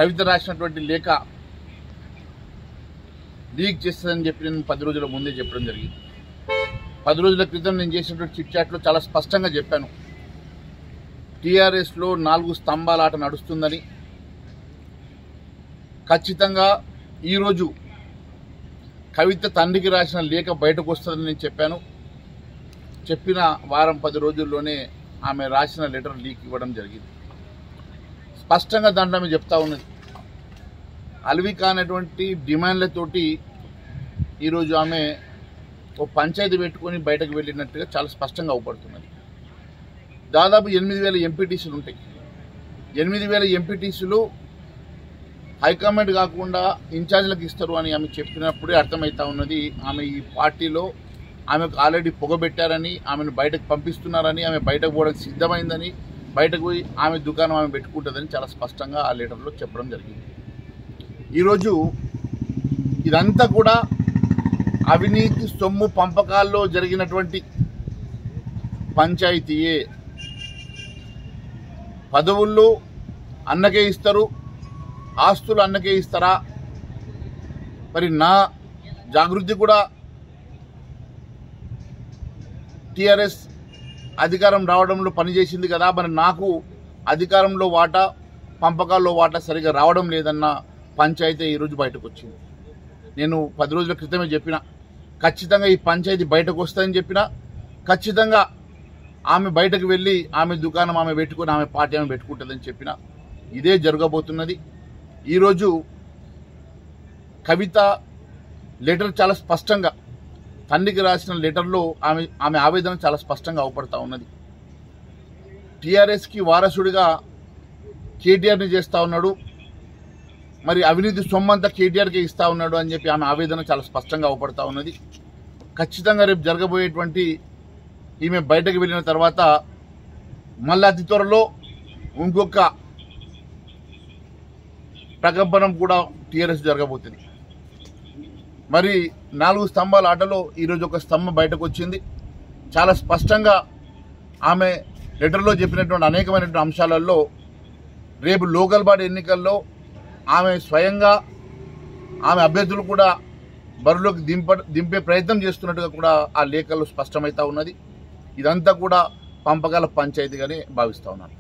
కవిత రాసినటువంటి లేఖ లీక్ చేస్తుందని చెప్పి నేను 10 రోజుల ముందే చెప్పడం జరిగింది. 10 రోజుల క్రితం నేను చేసినటువంటి చిట్ చాట్లో చాలా స్పష్టంగా చెప్పాను. టీఆర్ఎస్లో 4 స్తంభాల ఆట నడుస్తుందని, ఖచ్చితంగా ఈరోజు కవిత తండ్రికి రాసిన లేఖ బయటకు వస్తుందని నేను చెప్పాను. చెప్పిన వారం 10 రోజుల్లోనే ఆమె రాసిన లెటర్ లీక్ ఇవ్వడం జరిగింది. స్పష్టంగా దాంట్లో ఆమె చెప్తా ఉన్నది, అలవి కానటువంటి డిమాండ్లతోటి ఈరోజు ఆమె ఓ పంచాయతీ పెట్టుకొని బయటకు వెళ్ళినట్టుగా చాలా స్పష్టంగా అవుపడుతున్నది. దాదాపు 8,000 ఎంపీటీసీలు ఉంటాయి. 8,000 ఎంపీటీసీలు హైకమాండ్ కాకుండా ఇన్ఛార్జ్లకు ఇస్తారు అని ఆమె చెప్పినప్పుడే అర్థమవుతా ఉన్నది ఆమె ఈ పార్టీలో ఆమెకు ఆల్రెడీ పొగబెట్టారని, ఆమెను బయటకు పంపిస్తున్నారని, ఆమె బయటకు పోవడానికి సిద్ధమైందని, బయటకు పోయి ఆమె దుకాణం ఆమె పెట్టుకుంటుందని చాలా స్పష్టంగా ఆ లెటర్లో చెప్పడం జరిగింది. ఈరోజు ఇదంతా కూడా అవినీతి సొమ్ము పంపకాల్లో జరిగినటువంటి పంచాయతీయే. పదవుల్లో అన్నకే ఇస్తారు, ఆస్తులు అన్నకే ఇస్తారా? మరి నా జాగృతి కూడా టీఆర్ఎస్ అధికారం రావడంలో పనిచేసింది కదా, మరి నాకు అధికారంలో వాటా, పంపకాల్లో వాటా సరిగా రావడం లేదన్న పంచాయతీ ఈరోజు బయటకు వచ్చింది. నేను 10 రోజుల క్రితమే చెప్పిన, ఖచ్చితంగా ఈ పంచాయతీ బయటకు వస్తుందని చెప్పిన, ఖచ్చితంగా ఆమె బయటకు వెళ్ళి ఆమె దుకాణం ఆమె పెట్టుకొని ఆమె పార్టీ ఆమె పెట్టుకుంటుందని చెప్పిన. ఇదే జరగబోతున్నది. ఈరోజు కవిత లెటర్ చాలా స్పష్టంగా, తండ్రికి రాసిన లెటర్లో ఆమె ఆవేదన చాలా స్పష్టంగా అవపడతా ఉన్నది. టీఆర్ఎస్కి వారసుడిగా కేటీఆర్ని చేస్తూ ఉన్నాడు, మరి అవినీతి సొమ్మంతా కేటీఆర్కే ఇస్తూ ఉన్నాడు అని చెప్పి ఆమె ఆవేదన చాలా స్పష్టంగా అవపడతా ఉన్నది. ఖచ్చితంగా రేపు జరగబోయేటువంటి ఈమె బయటకు వెళ్ళిన తర్వాత మళ్ళీ అతి త్వరలో ఇంకొక ప్రకంపనం కూడా టీఆర్ఎస్ జరగబోతుంది. మరి 4 స్తంభాల ఆటలో ఈరోజు ఒక స్తంభం బయటకు వచ్చింది. చాలా స్పష్టంగా ఆమె లెటర్లో చెప్పినటువంటి అనేకమైనటువంటి అంశాలలో రేపు లోకల్ బాడీ ఎన్నికల్లో ఆమె స్వయంగా ఆమె అభ్యర్థులు కూడా బరిలోకి దింపే ప్రయత్నం చేస్తున్నట్టుగా కూడా ఆ లేఖల్లో స్పష్టమవుతా ఉన్నది. ఇదంతా కూడా పంపకాల పంచాయతీగానే భావిస్తూ ఉన్నాను.